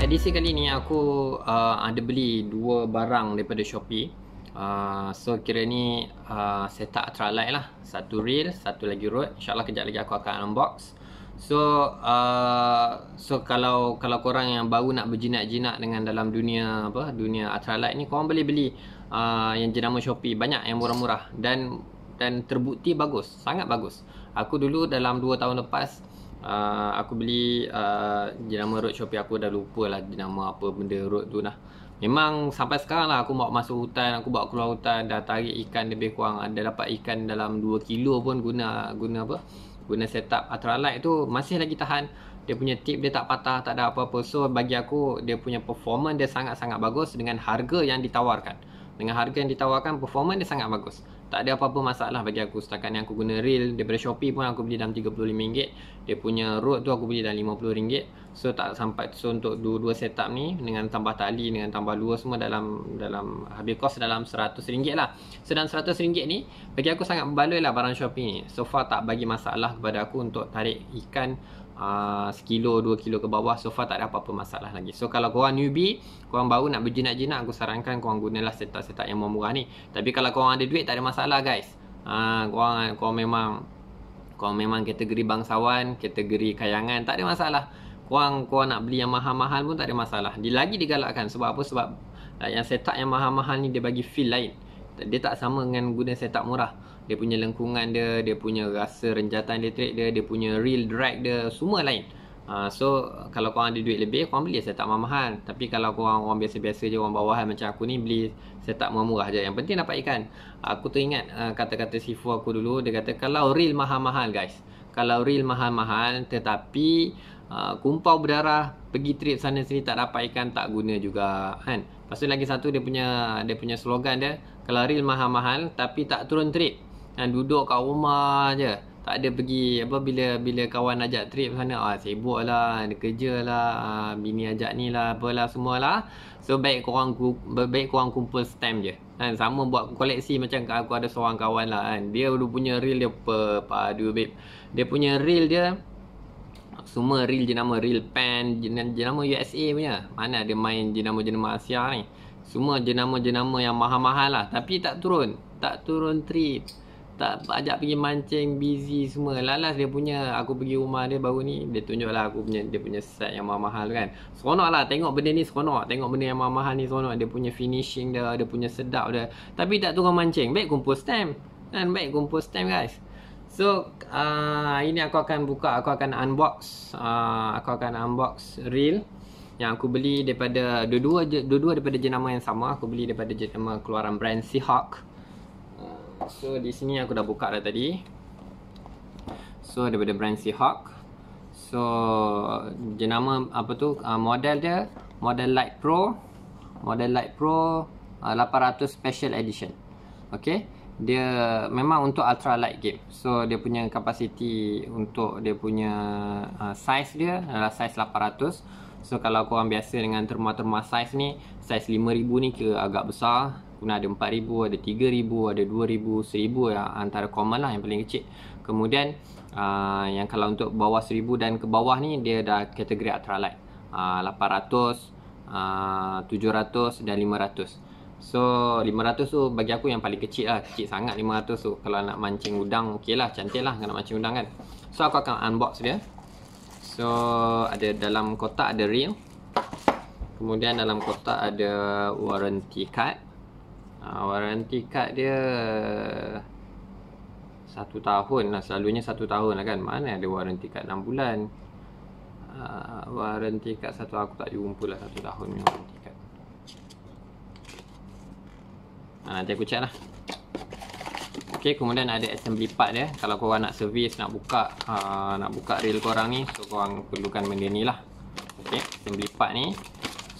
edisi kali ni aku ada beli dua barang daripada Shopee. So kira ni setup ultralight lah. Satu reel, satu lagi Rode. InsyaAllah kejap lagi aku akan unbox. So kalau korang yang baru nak berjinak-jinak dengan dalam dunia dunia ultralight ni, korang boleh beli yang jenama Shopee. Banyak yang murah-murah dan terbukti bagus, sangat bagus. Aku dulu dalam 2 tahun lepas aku beli jenama Rode Shopee. Aku dah lupa lah jenama apa benda Rode tu lah. Memang sampai sekarang lah aku bawa masuk hutan, aku bawa keluar hutan, dah tarik ikan lebih kurang, ada dapat ikan dalam 2 kilo pun guna setup ultralight tu masih lagi tahan. Dia punya tip dia tak patah, tak ada apa-apa. So bagi aku dia punya performance dia sangat-sangat bagus dengan harga yang ditawarkan. Performance dia sangat bagus. Tak ada apa-apa masalah bagi aku. Setakat ni aku guna reel daripada Shopee pun aku beli dalam RM35. Dia punya Rode tu aku beli dalam RM50. So tak sampai. So untuk dua setup ni dengan tambah tali, dengan tambah lure semua dalam habis kos dalam RM100 lah. So dalam RM100 ni bagi aku sangat berbaloi lah barang Shopee ni. So far tak bagi masalah kepada aku untuk tarik ikan sekilo, 2 kilo ke bawah. So far tak ada apa-apa masalah lagi. So kalau korang newbie, korang baru nak berjinak-jinak, aku sarankan korang gunalah setup-setup yang murah ni. Tapi kalau korang ada duit, tak ada masalah guys. Korang memang kategori bangsawan, kategori kayangan, tak ada masalah. Korang nak beli yang mahal-mahal pun tak ada masalah. Dia lagi digalakkan. Sebab apa? Sebab yang setup yang mahal-mahal ni dia bagi feel lain. Dia tak sama dengan guna setup murah. Dia punya lengkungan dia punya rasa renjatan elektrik dia punya reel drag dia, semua lain. So kalau korang ada duit lebih, korang beli setup mahal-mahal. Tapi kalau korang orang biasa-biasa je, orang bawahan macam aku ni, beli setup murah-murah je. Yang penting dapat ikan. Aku teringat kata-kata sifu aku dulu. Dia kata kalau reel mahal-mahal guys, kalau reel mahal-mahal tetapi kumpau berdarah, pergi trip sana sini tak dapat ikan, tak guna juga kan. Lepas tu lagi satu dia punya slogan dia, kalau reel mahal-mahal tapi tak turun trip, duduk kat rumah je, tak ada pergi bila kawan ajak trip sana, sibuk lah, ada kerja lah, bini ajak ni lah, apalah semualah. So baik korang kumpul stamp je kan. Sama buat koleksi. Macam aku ada seorang kawan lah kan, dia punya reel dia padu babe. Dia punya reel dia semua reel jenama reel pan, jenama USA punya. Mana ada main jenama-jenama Asia ni. Semua jenama-jenama yang mahal-mahal lah. Tapi tak turun trip, tak ajak pergi mancing, busy semua. Lalas dia punya, aku pergi rumah dia baru ni, dia tunjuk lah dia punya set yang mahal-mahal kan. Seronok lah tengok benda ni, seronok. Tengok benda yang mahal-mahal ni seronok. Dia punya finishing dia punya sedap dia. Tapi tak turun mancing. Baik kumpul stamp kan, guys. So ini aku akan unbox reel yang aku beli daripada dua daripada jenama yang sama. Aku beli daripada jenama keluaran brand Seahawk. So di sini aku dah buka dah tadi. So daripada brand Seahawk. So jenama model dia, model Light Pro 800 Special Edition. Okay, dia memang untuk ultralight game. So dia punya kapasiti untuk dia punya size dia adalah size 800. So kalau korang biasa dengan terma size ni, size 5000 ni ke agak besar. Guna ada 4000, ada 3000, ada 2000, 1000 yang antara common lah, yang paling kecil. Kemudian yang kalau untuk bawah 1000 dan ke bawah ni dia dah kategori ultralight. 800, 700 dan 500. So 500 tu bagi aku yang paling kecil lah. Kecil sangat 500 tu. Kalau nak mancing udang okey lah, cantik lah kalau nak mancing udang kan. So aku akan unbox dia. So ada dalam kotak ada reel. Kemudian dalam kotak ada warranty card. Warranty card dia 1 tahun lah. Selalunya 1 tahun lah kan. Mana ada warranty card 6 bulan. Warranty card aku tak jumpa lah 1 tahun ni warranty card. Nanti aku check lah. Okay, kemudian ada assembly part dia. Kalau korang nak servis, nak buka reel korang ni, so korang perlukan benda ni lah. Okay, assembly part ni.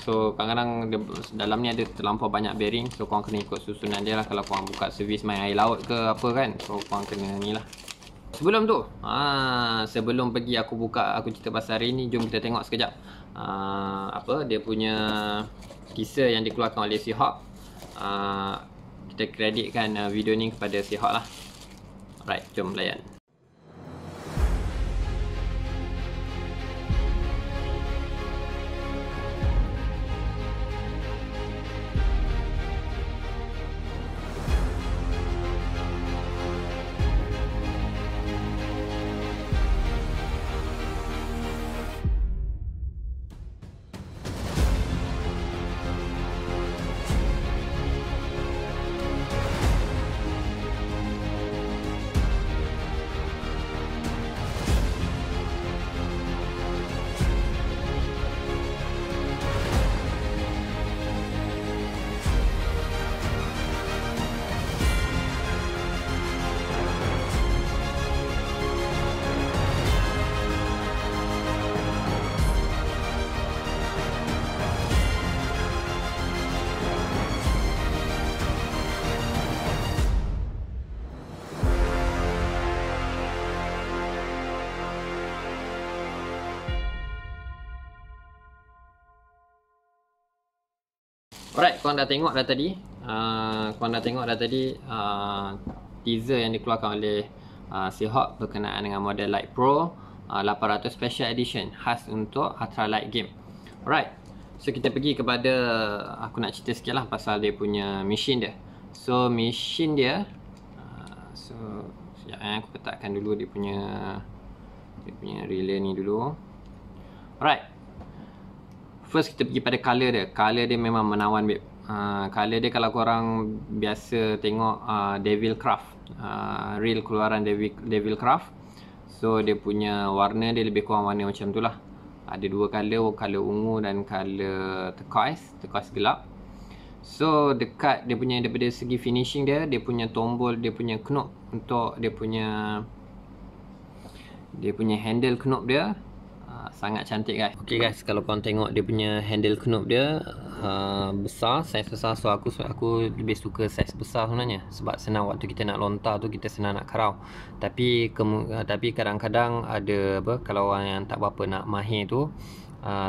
So kadang-kadang dalam ni ada terlampau banyak bearing. So korang kena ikut susunan dia lah. Kalau korang buka servis main air laut ke apa kan, so korang kena ni lah. Sebelum tu, sebelum pergi aku cerita pasal reel ni, jom kita tengok sekejap dia punya kisah yang dikeluarkan oleh Seahawk. Kita kreditkan video ni kepada Seahawk lah. Alright, jom layan. Alright, korang dah tengok dah tadi. Teaser yang dikeluarkan oleh Seahawk berkenaan dengan model Lite Pro 800 Special Edition khas untuk ultralight game. Alright, so kita pergi kepada, aku nak cerita sikit lah pasal dia punya mesin dia. So mesin dia, sekejap aku letakkan dulu dia punya relay ni dulu. Alright, first kita pergi pada color dia. Color dia memang menawan, babe. Color dia kalau korang biasa tengok Devil Craft, real keluaran Devil Craft, so dia punya warna dia lebih kurang warna macam tu lah. Ada dua color ungu dan color turquoise gelap. So dekat dia punya, daripada segi finishing dia punya tombol, dia punya knob untuk dia punya handle knob dia sangat cantik, guys. Okay guys, kalau korang tengok dia punya handle knob dia besar, saiz besar. So aku lebih suka saiz besar sebenarnya, sebab senang waktu kita nak lontar tu, kita senang nak karau. Tapi kadang-kadang ada kalau orang yang tak berapa nak mahir tu,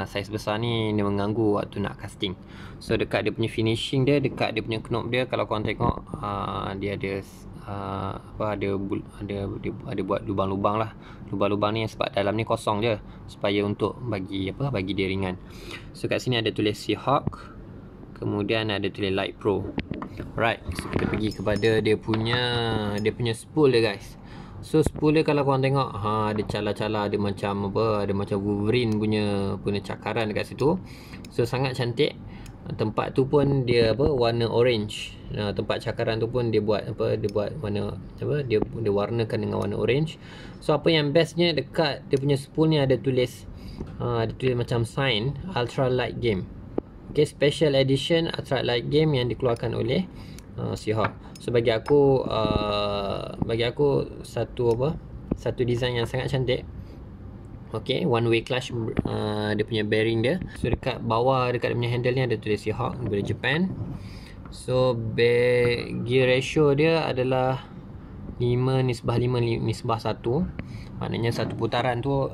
saiz besar ni dia mengganggu waktu nak casting. So dekat dia punya finishing dia, dekat dia punya knob dia, kalau korang tengok dia ada ada buat lubang-lubang lah. Lubang-lubang ni sebab dalam ni kosong je, supaya untuk bagi dia ringan. So kat sini ada tulis Seahawk, kemudian ada tulis Lite Pro. Alright, so kita pergi kepada dia punya spool dia, guys. So spool dia kalau korang tengok, ada cala-cala, ada macam Wolverine punya cakaran dekat situ. So sangat cantik. Tempat tu pun dia warna orange. Tempat cakaran tu pun dia buat warna dia warnakan dengan warna orange. So apa yang bestnya, dekat dia punya spool ni ada tulis macam sign ultralight game. Okay, special edition ultralight game yang dikeluarkan oleh Seahawk. So bagi aku satu design yang sangat cantik. Okay, one way clutch, dia punya bearing dia. So dekat bawah, dekat dia punya handle ni ada tulis Seahawk dari Japan. So gear ratio dia adalah 5:5:1. Maknanya satu putaran tu,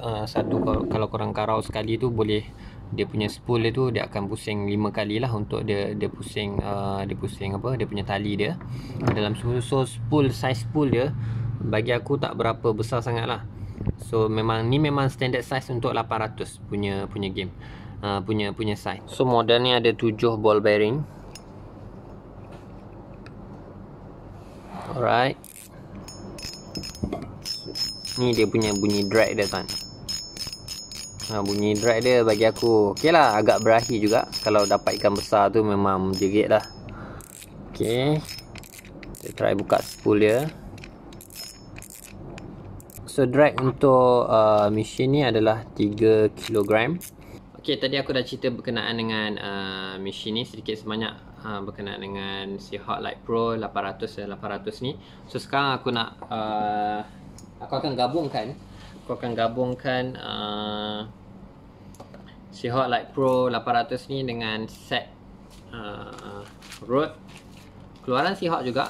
kalau korang karau sekali tu, boleh dia punya spool dia tu dia akan pusing 5 kali lah untuk dia pusing dia punya tali dia dalam. So size spool dia bagi aku tak berapa besar sangat lah. So memang standard size untuk 800 punya game, punya size. So model ni ada 7 ball bearing. Alright, ni dia punya bunyi drag dia, tuan. Bunyi drag dia bagi aku okey lah, agak berahi juga. Kalau dapat ikan besar tu memang menjerit lah. Okay, kita try buka spool dia. So drag untuk mesin ni adalah 3 kg. Okay, tadi aku dah cerita berkenaan dengan mesin ni sedikit sebanyak, berkenaan dengan Seahawk Lite Pro 800 dan 800 ni. So sekarang aku akan gabungkan Seahawk Lite Pro 800 ni dengan set Rode keluaran Seahawk juga,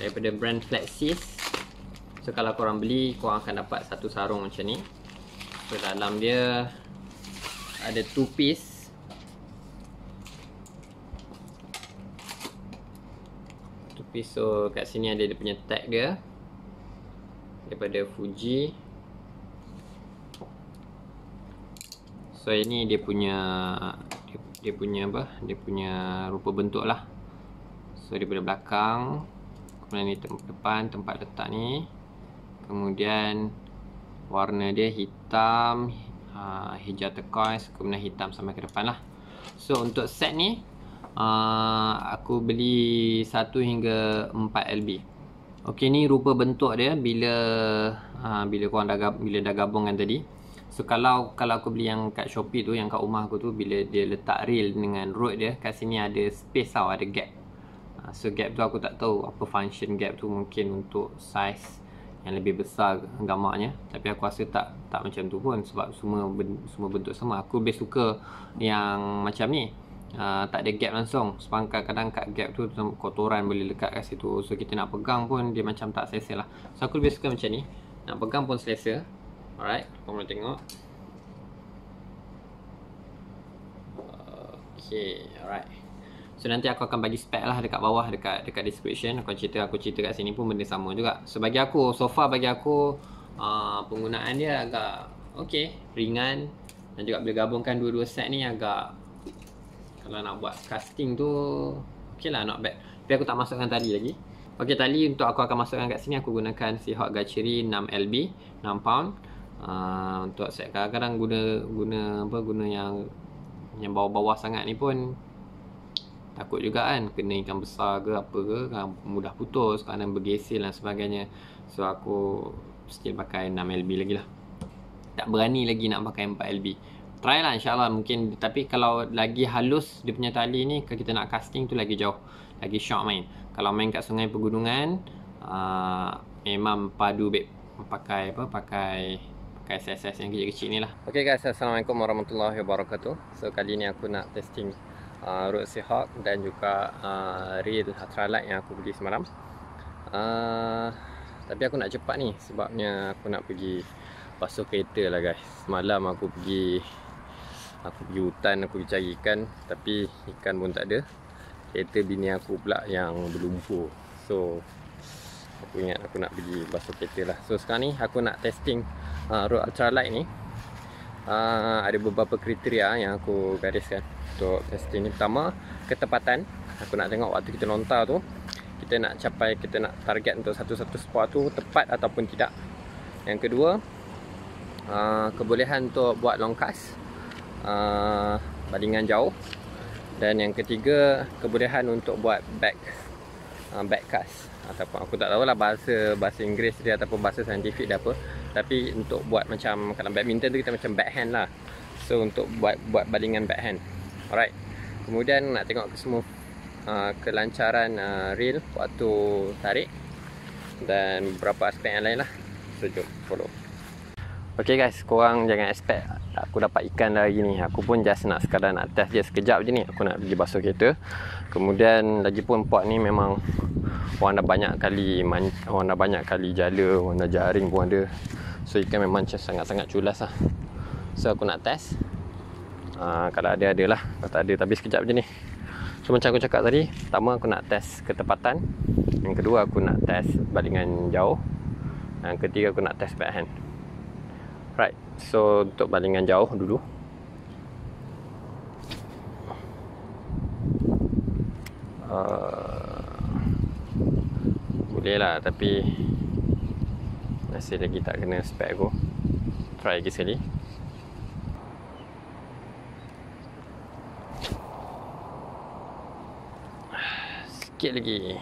daripada brand Flexis. So kalau korang beli, korang akan dapat satu sarung macam ni. So dalam dia ada 2 piece. So kat sini ada dia punya tag dia daripada Fuji. So ini dia punya rupa bentuk lah. So daripada belakang, kemudian ni depan tempat letak ni. Kemudian warna dia hitam, hijau turquoise, kemudian hitam sampai ke depan lah. So untuk set ni aku beli 1 hingga 4 lb. Ok, ni rupa bentuk dia bila korang dah gabungkan tadi. So kalau aku beli yang kat Shopee tu, yang kat rumah aku tu, bila dia letak reel dengan Rode dia, kat sini ada space tau, ada gap. So gap tu aku tak tahu apa function gap tu, mungkin untuk size yang lebih besar gamaknya. Tapi aku rasa tak macam tu pun, sebab semua bentuk sama. Aku lebih suka yang macam ni, tak ada gap langsung. Sebab kadang kat gap tu kotoran boleh lekat kat situ. So kita nak pegang pun dia macam tak selesa lah. So aku lebih suka macam ni, nak pegang pun selesa. Alright, korang boleh tengok. Okay, alright. So nanti aku akan bagi spek lah dekat bawah, dekat description. Aku cerita kat sini pun benda sama juga. So bagi aku, so far bagi aku penggunaan dia agak okey, ringan, dan juga bila gabungkan dua-dua set ni agak, kalau nak buat casting tu okey lah, not bad. Tapi aku tak masukkan tali lagi. Okey, tali untuk aku akan masukkan kat sini, aku gunakan Seahawk Gacheri 6LB, 6 pound. Untuk set kadang-kadang guna yang bawah-bawah sangat ni pun takut juga kan, kena ikan besar ke apa ke kan, mudah putus, kadang bergesel dan sebagainya. So aku still pakai 6LB lagi lah. Tak berani lagi nak pakai 4LB. Try lah insyaAllah mungkin. Tapi kalau lagi halus dia punya tali ni, kalau kita nak casting tu lagi jauh, lagi shock main. Kalau main kat sungai pegunungan, memang padu babe, pakai SS yang kecil-kecil ni lah. Okay guys, Assalamualaikum warahmatullahi wabarakatuh. So kali ni aku nak testing Rode Seahawk dan juga reel ultralight yang aku beli semalam. Tapi aku nak cepat ni sebabnya aku nak pergi basuh kereta lah guys. Semalam aku pergi hutan, aku pergi cari ikan, tapi ikan pun tak ada. Kereta bini aku pula yang berlumpur. So aku ingat aku nak pergi basuh kereta lah. So sekarang ni aku nak testing Rode ultralight ni. Ada beberapa kriteria yang aku gariskan untuk testing ni. Pertama, ketepatan. Aku nak tengok waktu kita lontar tu, kita nak target untuk satu-satu spot tu tepat ataupun tidak. Yang kedua, kebolehan untuk buat long cast, balingan jauh. Dan yang ketiga, kebolehan untuk buat back cast, ataupun aku tak tahulah bahasa Inggeris dia ataupun bahasa saintifik dia apa. Tapi untuk buat macam, kalau badminton tu kita macam backhand lah. So untuk buat balingan backhand. Alright. Kemudian nak tengok semua kelancaran reel waktu tarik, dan beberapa aspek yang lain lah. So jom follow. Okay guys, korang jangan expect aku dapat ikan dah hari ni. Aku pun just nak sekadar nak test je sekejap je ni. Aku nak pergi basuh kereta. Kemudian lagipun pot ni memang orang dah banyak kali jala, orang dah jaring pun ada. So ikan memang sangat-sangat culas lah. So aku nak test. Kalau ada lah, kalau tak ada, tapi sekejap je ni. So macam aku cakap tadi, pertama aku nak test ketepatan. Yang kedua aku nak test balingan jauh. Yang ketiga aku nak test backhand. Right, so untuk balingan jauh dulu. Boleh lah, tapi masih lagi tak kena spek aku. Try lagi sekali. Sikit lagi.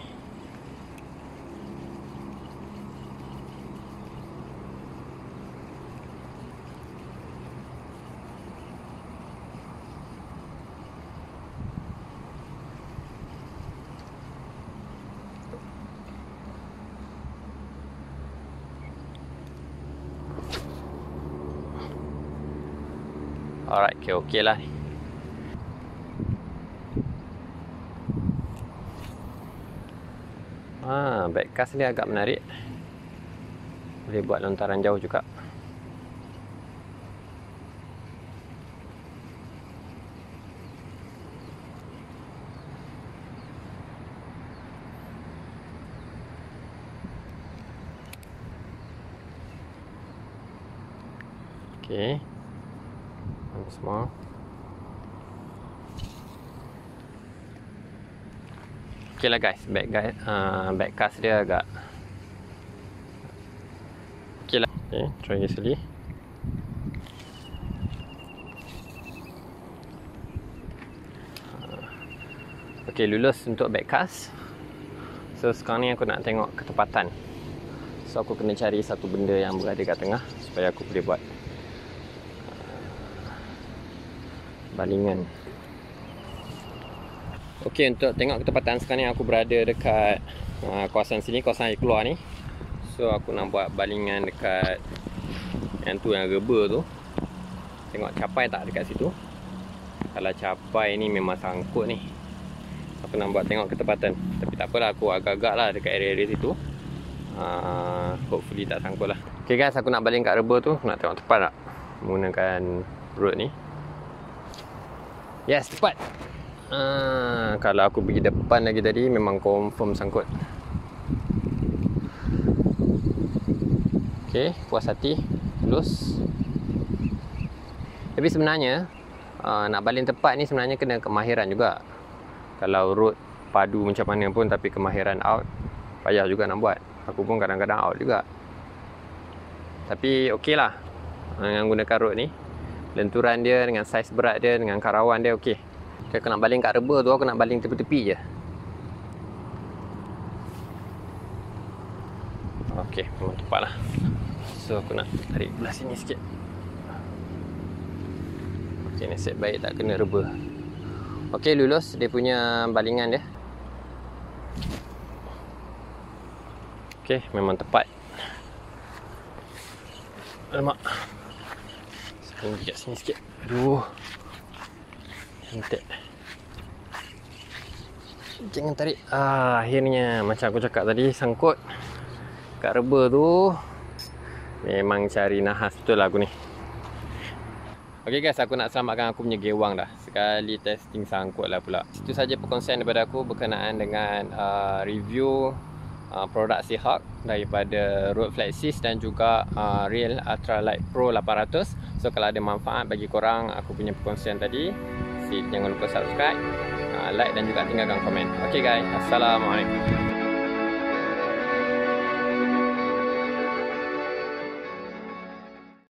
Alright, okay lah ni. Backcast ni agak menarik. Boleh buat lontaran jauh juga. Okay. Semua. Okay lah guys, backcast dia agak okay lah. Okay, try lagi sekali. Okay, lulus untuk backcast. So sekarang ni aku nak tengok ketepatan. So aku kena cari satu benda yang berada kat tengah supaya aku boleh buat balingan. Okey, untuk tengok ketepatan sekarang ni aku berada dekat kawasan sini, kawasan air keluar ni. So aku nak buat balingan dekat yang tu, yang rubber tu. Tengok capai tak dekat situ. Kalau capai ni memang sangkut ni. Aku nak buat tengok ketepatan. Tapi tak apalah, aku agak-agak lah dekat area-area situ. Hopefully tak sangkut lah. Okay guys, aku nak baling kat rubber tu. Aku nak tengok tepat tak menggunakan Rode ni. Yes, tepat. Kalau aku pergi depan lagi tadi, memang confirm sangkut. Okay, puas hati, lulus. Tapi sebenarnya nak baling tepat ni sebenarnya kena kemahiran juga. Kalau road padu macam mana pun tapi kemahiran out, payah juga nak buat. Aku pun kadang-kadang out juga. Tapi okey lah dengan gunakan road ni. Lenturan dia dengan saiz berat dia, dengan karawan dia okey. Kalau aku nak baling kat reba tu, aku nak baling tepi-tepi je. Okey, memang tepat lah. So aku nak tarik belah sini sikit. Okey, nasib baik tak kena reba. Okey, lulus dia punya balingan dia. Okey, memang tepat. Alamak. Tinggi kat sini sikit. Aduh. Cantik. Jangan tarik. Akhirnya macam aku cakap tadi, sangkut kat reba tu. Memang cari nahas betul lah aku ni. Okay guys, aku nak selamatkan aku punya gewang dah. Sekali testing sangkut lah pula. Itu saja perkongsian daripada aku berkenaan dengan review produk Seahawk daripada Road Flexis dan juga Real Ultralight Pro 800. So kalau ada manfaat bagi korang aku punya perkongsian tadi, jangan lupa subscribe, like dan juga tinggalkan komen. Okay guys, Assalamualaikum.